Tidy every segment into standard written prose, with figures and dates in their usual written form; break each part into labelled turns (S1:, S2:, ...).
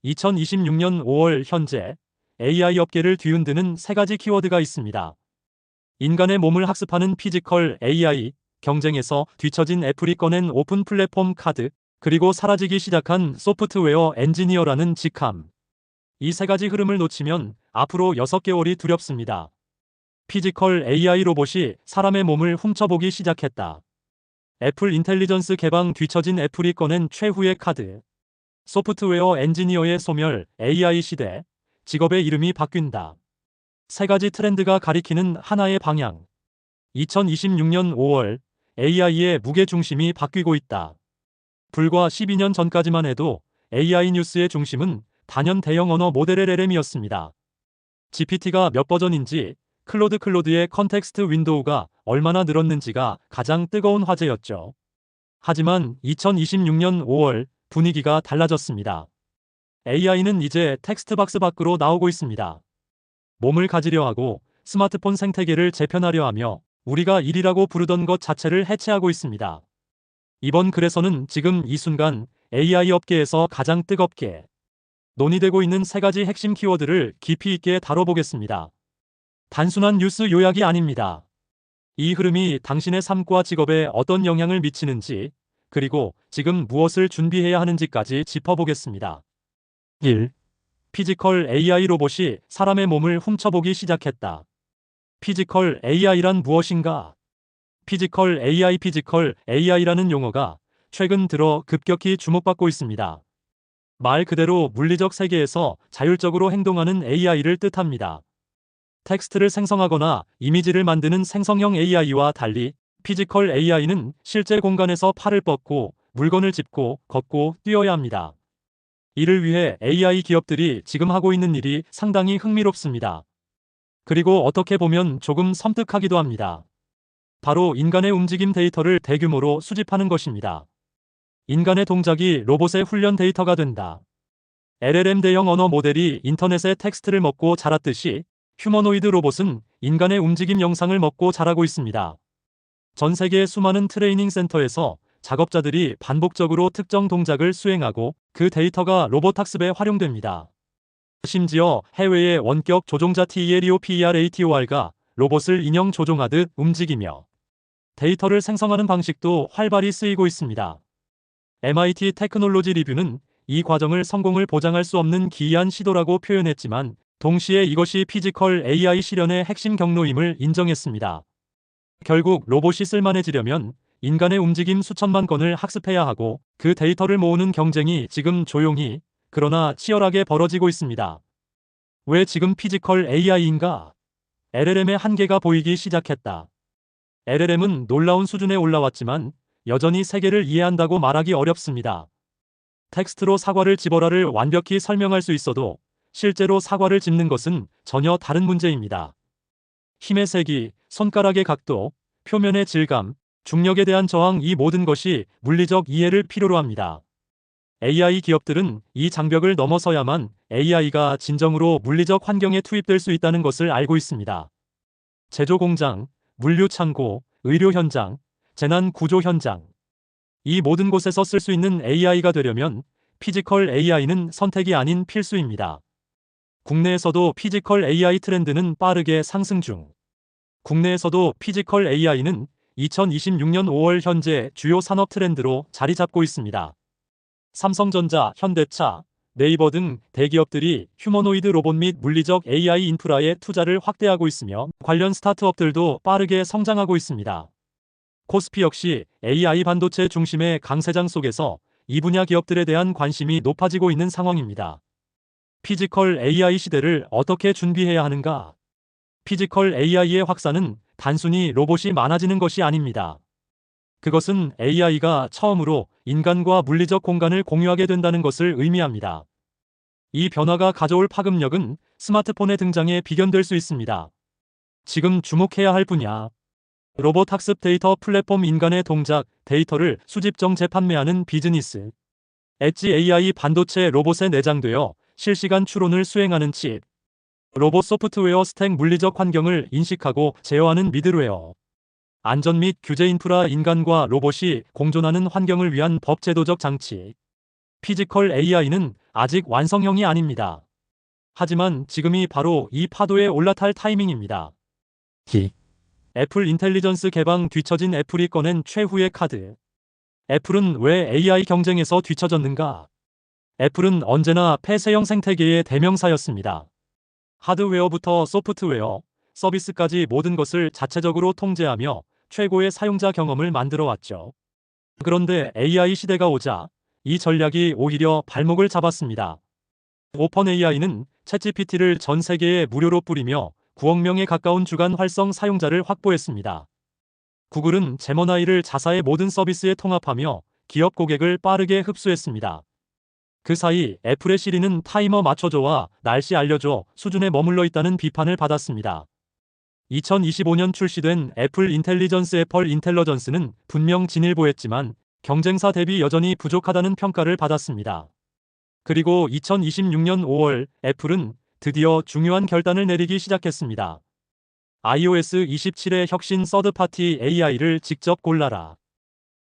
S1: 2026년 5월 현재 AI 업계를 뒤흔드는 세 가지 키워드가 있습니다. 인간의 몸을 학습하는 피지컬 AI, 경쟁에서 뒤처진 애플이 꺼낸 오픈 플랫폼 카드, 그리고 사라지기 시작한 소프트웨어 엔지니어라는 직함. 이 세 가지 흐름을 놓치면 앞으로 6개월이 두렵습니다. 피지컬 AI 로봇이 사람의 몸을 훔쳐보기 시작했다. 애플 인텔리전스 개방 뒤처진 애플이 꺼낸 최후의 카드. 소프트웨어 엔지니어의 소멸, AI 시대, 직업의 이름이 바뀐다. 세 가지 트렌드가 가리키는 하나의 방향. 2026년 5월, AI의 무게 중심이 바뀌고 있다. 불과 12년 전까지만 해도 AI 뉴스의 중심은 단연 대형 언어 모델 LLM이었습니다. GPT가 몇 버전인지, 클로드의 컨텍스트 윈도우가 얼마나 늘었는지가 가장 뜨거운 화제였죠. 하지만 2026년 5월, 분위기가 달라졌습니다. AI는 이제 텍스트박스 밖으로 나오고 있습니다. 몸을 가지려 하고 스마트폰 생태계를 재편하려 하며 우리가 일이라고 부르던 것 자체를 해체하고 있습니다. 이번 글에서는 지금 이 순간 AI 업계에서 가장 뜨겁게 논의되고 있는 세 가지 핵심 키워드를 깊이 있게 다뤄보겠습니다. 단순한 뉴스 요약이 아닙니다. 이 흐름이 당신의 삶과 직업에 어떤 영향을 미치는지, 그리고 지금 무엇을 준비해야 하는지까지 짚어보겠습니다. 1. 피지컬 AI 로봇이 사람의 몸을 훔쳐보기 시작했다. 피지컬 AI란 무엇인가? 피지컬 AI라는 용어가 최근 들어 급격히 주목받고 있습니다. 말 그대로 물리적 세계에서 자율적으로 행동하는 AI를 뜻합니다. 텍스트를 생성하거나 이미지를 만드는 생성형 AI와 달리 피지컬 AI는 실제 공간에서 팔을 뻗고 물건을 짚고 걷고 뛰어야 합니다. 이를 위해 AI 기업들이 지금 하고 있는 일이 상당히 흥미롭습니다. 그리고 어떻게 보면 조금 섬뜩하기도 합니다. 바로 인간의 움직임 데이터를 대규모로 수집하는 것입니다. 인간의 동작이 로봇의 훈련 데이터가 된다. LLM 대형 언어 모델이 인터넷의 텍스트를 먹고 자랐듯이 휴머노이드 로봇은 인간의 움직임 영상을 먹고 자라고 있습니다. 전 세계의 수많은 트레이닝 센터에서 작업자들이 반복적으로 특정 동작을 수행하고 그 데이터가 로봇 학습에 활용됩니다. 심지어 해외의 원격 조종자 TELEOPERATOR가 로봇을 인형 조종하듯 움직이며 데이터를 생성하는 방식도 활발히 쓰이고 있습니다. MIT 테크놀로지 리뷰는 이 과정을 성공을 보장할 수 없는 기이한 시도라고 표현했지만 동시에 이것이 피지컬 AI 실현의 핵심 경로임을 인정했습니다. 결국 로봇이 쓸만해지려면 인간의 움직임 수천만 건을 학습해야 하고 그 데이터를 모으는 경쟁이 지금 조용히 그러나 치열하게 벌어지고 있습니다. 왜 지금 피지컬 AI인가? LLM의 한계가 보이기 시작했다. LLM은 놀라운 수준에 올라왔지만 여전히 세계를 이해한다고 말하기 어렵습니다. 텍스트로 사과를 집어라를 완벽히 설명할 수 있어도 실제로 사과를 집는 것은 전혀 다른 문제입니다. 힘의 세기, 손가락의 각도, 표면의 질감, 중력에 대한 저항, 이 모든 것이 물리적 이해를 필요로 합니다. AI 기업들은 이 장벽을 넘어서야만 AI가 진정으로 물리적 환경에 투입될 수 있다는 것을 알고 있습니다. 제조 공장, 물류 창고, 의료 현장, 재난 구조 현장. 이 모든 곳에서 쓸 수 있는 AI가 되려면 피지컬 AI는 선택이 아닌 필수입니다. 국내에서도 피지컬 AI 트렌드는 빠르게 상승 중. 국내에서도 피지컬 AI는 2026년 5월 현재 주요 산업 트렌드로 자리 잡고 있습니다. 삼성전자, 현대차, 네이버 등 대기업들이 휴머노이드 로봇 및 물리적 AI 인프라에 투자를 확대하고 있으며 관련 스타트업들도 빠르게 성장하고 있습니다. 코스피 역시 AI 반도체 중심의 강세장 속에서 이 분야 기업들에 대한 관심이 높아지고 있는 상황입니다. 피지컬 AI 시대를 어떻게 준비해야 하는가? 피지컬 AI의 확산은 단순히 로봇이 많아지는 것이 아닙니다. 그것은 AI가 처음으로 인간과 물리적 공간을 공유하게 된다는 것을 의미합니다. 이 변화가 가져올 파급력은 스마트폰의 등장에 비견될 수 있습니다. 지금 주목해야 할 분야. 로봇 학습 데이터 플랫폼, 인간의 동작, 데이터를 수집정 재판매하는 비즈니스. 엣지 AI 반도체 로봇에 내장되어 실시간 추론을 수행하는 칩. 로봇 소프트웨어 스택, 물리적 환경을 인식하고 제어하는 미들웨어. 안전 및 규제 인프라, 인간과 로봇이 공존하는 환경을 위한 법 제도적 장치. 피지컬 AI는 아직 완성형이 아닙니다. 하지만 지금이 바로 이 파도에 올라탈 타이밍입니다. 애플 인텔리전스 개방 뒤처진 애플이 꺼낸 최후의 카드. 애플은 왜 AI 경쟁에서 뒤처졌는가? 애플은 언제나 폐쇄형 생태계의 대명사였습니다. 하드웨어부터 소프트웨어, 서비스까지 모든 것을 자체적으로 통제하며 최고의 사용자 경험을 만들어 왔죠. 그런데 AI 시대가 오자 이 전략이 오히려 발목을 잡았습니다. 오픈 AI는 챗GPT를 전 세계에 무료로 뿌리며 9억 명에 가까운 주간 활성 사용자를 확보했습니다. 구글은 제머나이를 자사의 모든 서비스에 통합하며 기업 고객을 빠르게 흡수했습니다. 그 사이 애플의 시리는 타이머 맞춰줘와 날씨 알려줘 수준에 머물러 있다는 비판을 받았습니다. 2025년 출시된 애플 인텔리전스 애플 인텔러전스는 분명 진일보했지만 경쟁사 대비 여전히 부족하다는 평가를 받았습니다. 그리고 2026년 5월 애플은 드디어 중요한 결단을 내리기 시작했습니다. iOS 27의 혁신 서드파티 AI를 직접 골라라.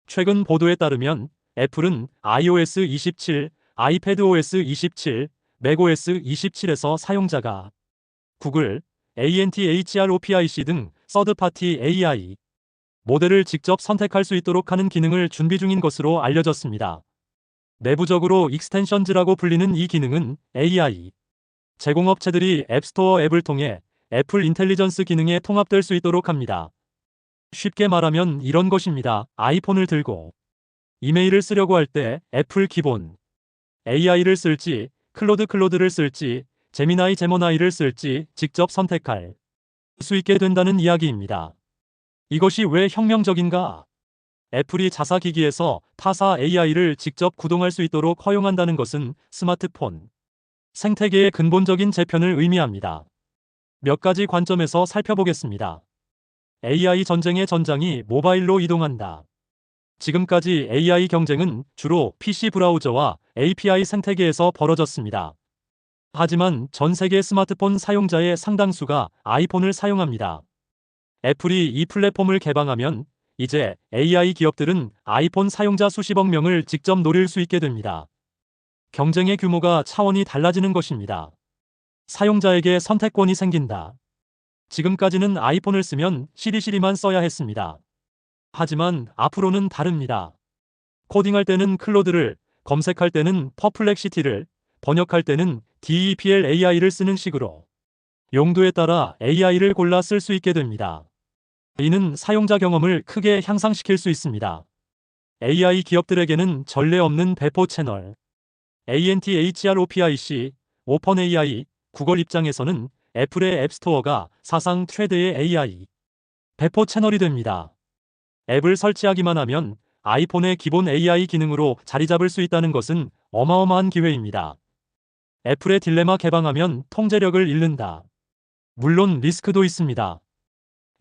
S1: 최근 보도에 따르면 애플은 iOS 27, iPadOS 27, macOS 27에서 사용자가 구글, ANTHROPIC 등 서드파티 AI 모델을 직접 선택할 수 있도록 하는 기능을 준비 중인 것으로 알려졌습니다. 내부적으로 익스텐션즈라고 불리는 이 기능은 AI 제공업체들이 앱스토어 앱을 통해 애플 인텔리전스 기능에 통합될 수 있도록 합니다. 쉽게 말하면 이런 것입니다. 아이폰을 들고 이메일을 쓰려고 할 때 애플 기본 AI를 쓸지, 클로드를 쓸지, 제머나이를 쓸지 직접 선택할 수 있게 된다는 이야기입니다. 이것이 왜 혁명적인가? 애플이 자사 기기에서 타사 AI를 직접 구동할 수 있도록 허용한다는 것은 스마트폰 생태계의 근본적인 재편을 의미합니다. 몇 가지 관점에서 살펴보겠습니다. AI 전쟁의 전장이 모바일로 이동한다. 지금까지 AI 경쟁은 주로 PC 브라우저와 API 생태계에서 벌어졌습니다. 하지만 전 세계 스마트폰 사용자의 상당수가 아이폰을 사용합니다. 애플이 이 플랫폼을 개방하면 이제 AI 기업들은 아이폰 사용자 수십억 명을 직접 노릴 수 있게 됩니다. 경쟁의 규모가 차원이 달라지는 것입니다. 사용자에게 선택권이 생긴다. 지금까지는 아이폰을 쓰면 시리만 써야 했습니다. 하지만 앞으로는 다릅니다. 코딩할 때는 클로드를, 검색할 때는 퍼플렉시티를, 번역할 때는 DeepL AI를 쓰는 식으로 용도에 따라 AI를 골라 쓸 수 있게 됩니다. 이는 사용자 경험을 크게 향상시킬 수 있습니다. AI 기업들에게는 전례 없는 배포 채널. ANTHROPIC, 오픈AI, 구글 입장에서는 애플의 앱스토어가 사상 최대의 AI 배포 채널이 됩니다. 앱을 설치하기만 하면 아이폰의 기본 AI 기능으로 자리 잡을 수 있다는 것은 어마어마한 기회입니다. 애플의 딜레마 개방하면 통제력을 잃는다. 물론 리스크도 있습니다.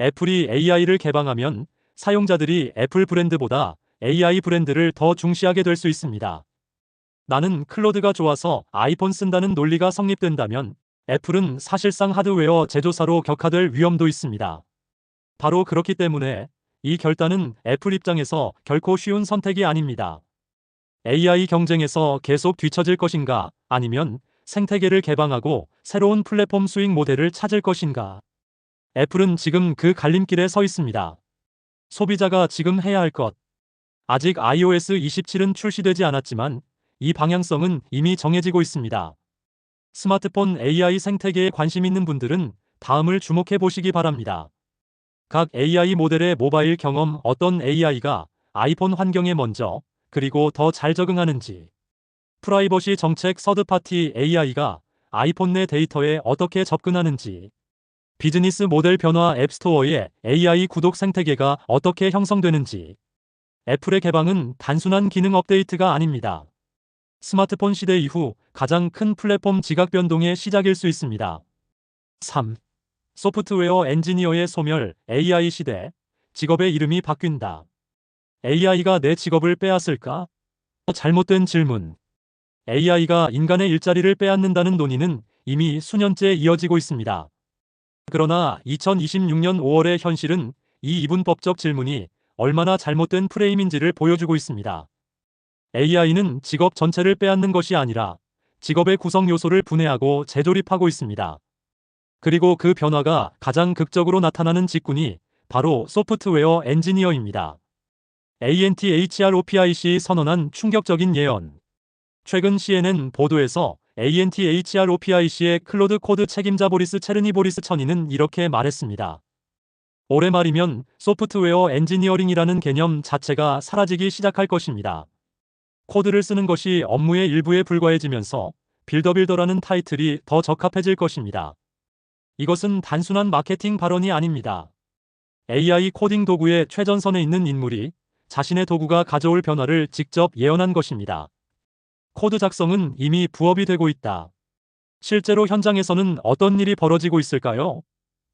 S1: 애플이 AI를 개방하면 사용자들이 애플 브랜드보다 AI 브랜드를 더 중시하게 될 수 있습니다. 나는 클로드가 좋아서 아이폰 쓴다는 논리가 성립된다면 애플은 사실상 하드웨어 제조사로 격화될 위험도 있습니다. 바로 그렇기 때문에 이 결단은 애플 입장에서 결코 쉬운 선택이 아닙니다. AI 경쟁에서 계속 뒤처질 것인가, 아니면 생태계를 개방하고 새로운 플랫폼 수익 모델을 찾을 것인가. 애플은 지금 그 갈림길에 서 있습니다. 소비자가 지금 해야 할 것. 아직 iOS 27은 출시되지 않았지만 이 방향성은 이미 정해지고 있습니다. 스마트폰 AI 생태계에 관심 있는 분들은 다음을 주목해 보시기 바랍니다. 각 AI 모델의 모바일 경험, 어떤 AI가 아이폰 환경에 먼저 그리고 더 잘 적응하는지, 프라이버시 정책, 서드파티 AI가 아이폰 내 데이터에 어떻게 접근하는지, 비즈니스 모델 변화, 앱스토어의 AI 구독 생태계가 어떻게 형성되는지. 애플의 개방은 단순한 기능 업데이트가 아닙니다. 스마트폰 시대 이후 가장 큰 플랫폼 지각 변동의 시작일 수 있습니다. 3. 소프트웨어 엔지니어의 소멸. AI 시대. 직업의 이름이 바뀐다. AI가 내 직업을 빼앗을까? 잘못된 질문. AI가 인간의 일자리를 빼앗는다는 논의는 이미 수년째 이어지고 있습니다. 그러나 2026년 5월의 현실은 이 이분법적 질문이 얼마나 잘못된 프레임인지를 보여주고 있습니다. AI는 직업 전체를 빼앗는 것이 아니라 직업의 구성 요소를 분해하고 재조립하고 있습니다. 그리고 그 변화가 가장 극적으로 나타나는 직군이 바로 소프트웨어 엔지니어입니다. ANTHROPIC이 선언한 충격적인 예언. 최근 CNN 보도에서 ANTHROPIC의 클로드 코드 책임자 보리스 체르니보리스 천이는 이렇게 말했습니다. 올해 말이면 소프트웨어 엔지니어링이라는 개념 자체가 사라지기 시작할 것입니다. 코드를 쓰는 것이 업무의 일부에 불과해지면서 빌더빌더라는 타이틀이 더 적합해질 것입니다. 이것은 단순한 마케팅 발언이 아닙니다. AI 코딩 도구의 최전선에 있는 인물이 자신의 도구가 가져올 변화를 직접 예언한 것입니다. 코드 작성은 이미 부업이 되고 있다. 실제로 현장에서는 어떤 일이 벌어지고 있을까요?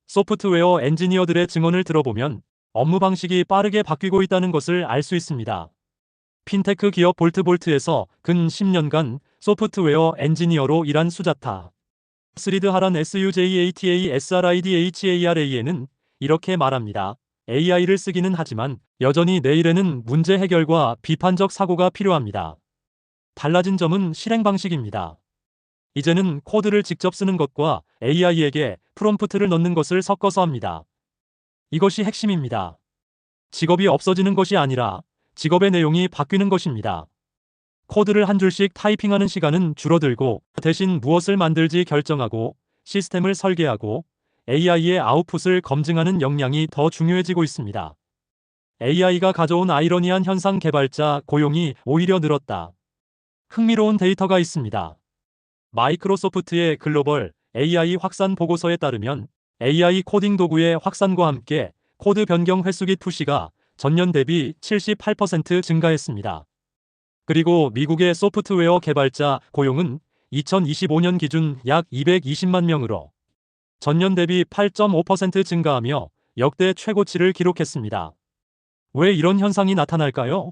S1: 소프트웨어 엔지니어들의 증언을 들어보면 업무 방식이 빠르게 바뀌고 있다는 것을 알 수 있습니다. 핀테크 기업 볼트볼트에서 근 10년간 소프트웨어 엔지니어로 일한 수자타 스리드 하란 SUJATA SRIDHARA는 이렇게 말합니다. AI를 쓰기는 하지만 여전히 내일에는 문제 해결과 비판적 사고가 필요합니다. 달라진 점은 실행 방식입니다. 이제는 코드를 직접 쓰는 것과 AI에게 프롬프트를 넣는 것을 섞어서 합니다. 이것이 핵심입니다. 직업이 없어지는 것이 아니라 직업의 내용이 바뀌는 것입니다. 코드를 한 줄씩 타이핑하는 시간은 줄어들고 대신 무엇을 만들지 결정하고 시스템을 설계하고 AI의 아웃풋을 검증하는 역량이 더 중요해지고 있습니다. AI가 가져온 아이러니한 현상 개발자 고용이 오히려 늘었다. 흥미로운 데이터가 있습니다. 마이크로소프트의 글로벌 AI 확산 보고서에 따르면 AI 코딩 도구의 확산과 함께 코드 변경 횟수 및 푸시가 전년 대비 78% 증가했습니다. 그리고 미국의 소프트웨어 개발자 고용은 2025년 기준 약 220만 명으로 전년 대비 8.5% 증가하며 역대 최고치를 기록했습니다. 왜 이런 현상이 나타날까요?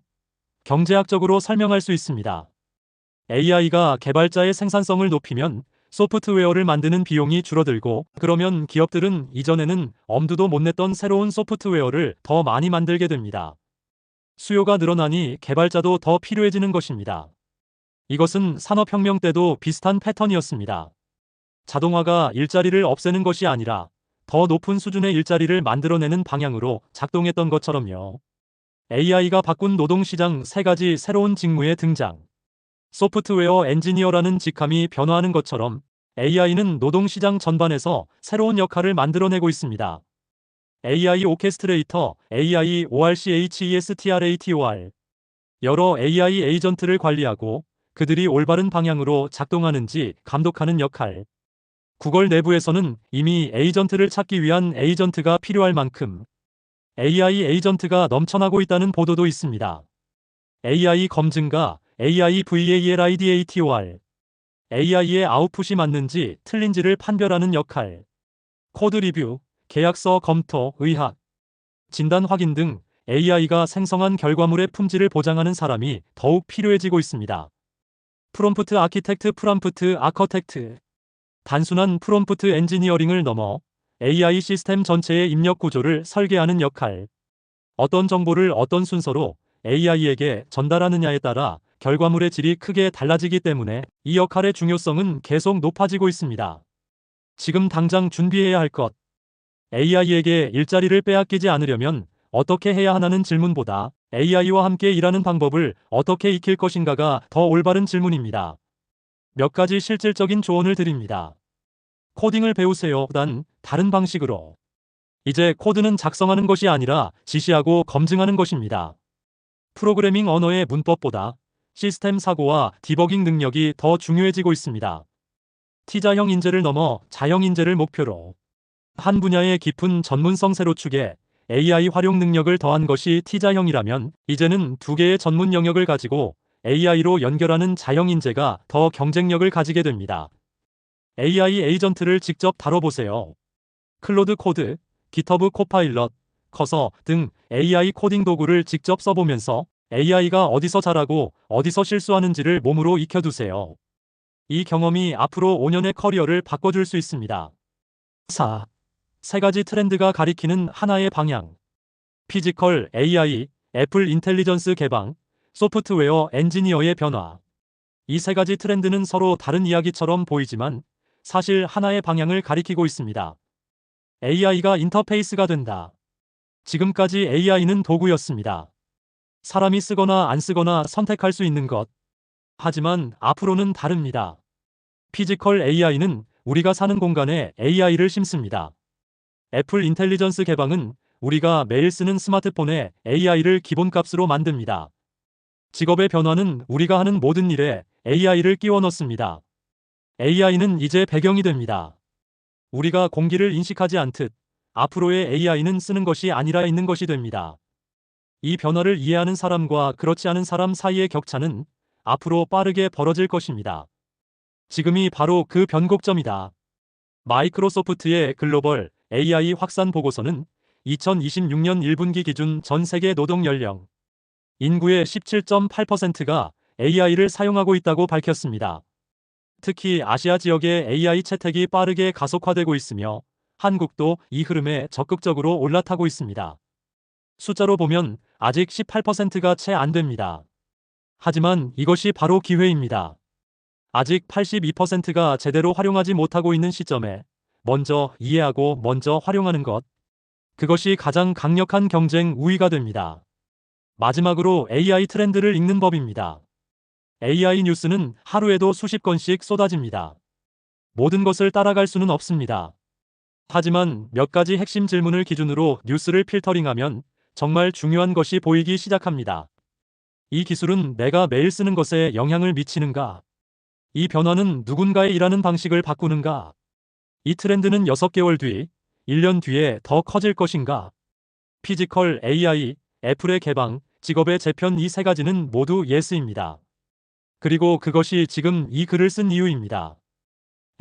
S1: 경제학적으로 설명할 수 있습니다. AI가 개발자의 생산성을 높이면 소프트웨어를 만드는 비용이 줄어들고 그러면 기업들은 이전에는 엄두도 못 냈던 새로운 소프트웨어를 더 많이 만들게 됩니다. 수요가 늘어나니 개발자도 더 필요해지는 것입니다. 이것은 산업혁명 때도 비슷한 패턴이었습니다. 자동화가 일자리를 없애는 것이 아니라 더 높은 수준의 일자리를 만들어내는 방향으로 작동했던 것처럼요. AI가 바꾼 노동시장 3가지 새로운 직무의 등장. 소프트웨어 엔지니어라는 직함이 변화하는 것처럼 AI는 노동시장 전반에서 새로운 역할을 만들어내고 있습니다. AI 오케스트레이터, AI ORCHESTRATOR. 여러 AI 에이전트를 관리하고 그들이 올바른 방향으로 작동하는지 감독하는 역할. 구글 내부에서는 이미 에이전트를 찾기 위한 에이전트가 필요할 만큼 AI 에이전트가 넘쳐나고 있다는 보도도 있습니다. AI 검증가, AI VALIDATOR. AI의 아웃풋이 맞는지 틀린지를 판별하는 역할. 코드 리뷰, 계약서 검토, 의학, 진단 확인 등 AI가 생성한 결과물의 품질을 보장하는 사람이 더욱 필요해지고 있습니다. 프롬프트 아키텍트, 프롬프트 아커텍트. 단순한 프롬프트 엔지니어링을 넘어 AI 시스템 전체의 입력 구조를 설계하는 역할. 어떤 정보를 어떤 순서로 AI에게 전달하느냐에 따라 결과물의 질이 크게 달라지기 때문에 이 역할의 중요성은 계속 높아지고 있습니다. 지금 당장 준비해야 할 것. AI에게 일자리를 빼앗기지 않으려면 어떻게 해야 하나는 질문보다 AI와 함께 일하는 방법을 어떻게 익힐 것인가가 더 올바른 질문입니다. 몇 가지 실질적인 조언을 드립니다. 코딩을 배우세요. 단 다른 방식으로. 이제 코드는 작성하는 것이 아니라 지시하고 검증하는 것입니다. 프로그래밍 언어의 문법보다 시스템 사고와 디버깅 능력이 더 중요해지고 있습니다. T자형 인재를 넘어 자형 인재를 목표로 한 분야의 깊은 전문성 세로 축에 AI 활용 능력을 더한 것이 T자형이라면 이제는 2개의 전문 영역을 가지고 AI로 연결하는 자형 인재가 더 경쟁력을 가지게 됩니다. AI 에이전트를 직접 다뤄보세요. 클로드 코드, 기터브 코파일럿, 커서 등 AI 코딩 도구를 직접 써보면서 AI가 어디서 잘하고 어디서 실수하는지를 몸으로 익혀두세요. 이 경험이 앞으로 5년의 커리어를 바꿔줄 수 있습니다. 4. 3가지 트렌드가 가리키는 하나의 방향. 피지컬 AI, 애플 인텔리전스 개방, 소프트웨어 엔지니어의 변화. 이 세 가지 트렌드는 서로 다른 이야기처럼 보이지만 사실 하나의 방향을 가리키고 있습니다. AI가 인터페이스가 된다. 지금까지 AI는 도구였습니다. 사람이 쓰거나 안 쓰거나 선택할 수 있는 것. 하지만 앞으로는 다릅니다. 피지컬 AI는 우리가 사는 공간에 AI를 심습니다. 애플 인텔리전스 개방은 우리가 매일 쓰는 스마트폰에 AI를 기본값으로 만듭니다. 직업의 변화는 우리가 하는 모든 일에 AI를 끼워 넣습니다. AI는 이제 배경이 됩니다. 우리가 공기를 인식하지 않듯 앞으로의 AI는 쓰는 것이 아니라 있는 것이 됩니다. 이 변화를 이해하는 사람과 그렇지 않은 사람 사이의 격차는 앞으로 빠르게 벌어질 것입니다. 지금이 바로 그 변곡점이다. 마이크로소프트의 글로벌 AI 확산 보고서는 2026년 1분기 기준 전 세계 노동 연령 인구의 17.8%가 AI를 사용하고 있다고 밝혔습니다. 특히 아시아 지역의 AI 채택이 빠르게 가속화되고 있으며 한국도 이 흐름에 적극적으로 올라타고 있습니다. 숫자로 보면 아직 18%가 채 안 됩니다. 하지만 이것이 바로 기회입니다. 아직 82%가 제대로 활용하지 못하고 있는 시점에 먼저 이해하고 먼저 활용하는 것. 그것이 가장 강력한 경쟁 우위가 됩니다. 마지막으로 AI 트렌드를 읽는 법입니다. AI 뉴스는 하루에도 수십 건씩 쏟아집니다. 모든 것을 따라갈 수는 없습니다. 하지만 몇 가지 핵심 질문을 기준으로 뉴스를 필터링하면 정말 중요한 것이 보이기 시작합니다. 이 기술은 내가 매일 쓰는 것에 영향을 미치는가? 이 변화는 누군가의 일하는 방식을 바꾸는가? 이 트렌드는 6개월 뒤, 1년 뒤에 더 커질 것인가? 피지컬 AI, 애플의 개방, 직업의 재편 이 세 가지는 모두 예스입니다. 그리고 그것이 지금 이 글을 쓴 이유입니다.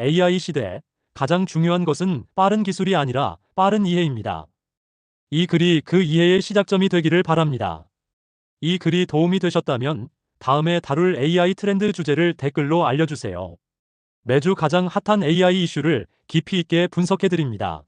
S1: AI 시대, 가장 중요한 것은 빠른 기술이 아니라 빠른 이해입니다. 이 글이 그 이해의 시작점이 되기를 바랍니다. 이 글이 도움이 되셨다면 다음에 다룰 AI 트렌드 주제를 댓글로 알려주세요. 매주 가장 핫한 AI 이슈를 깊이 있게 분석해드립니다.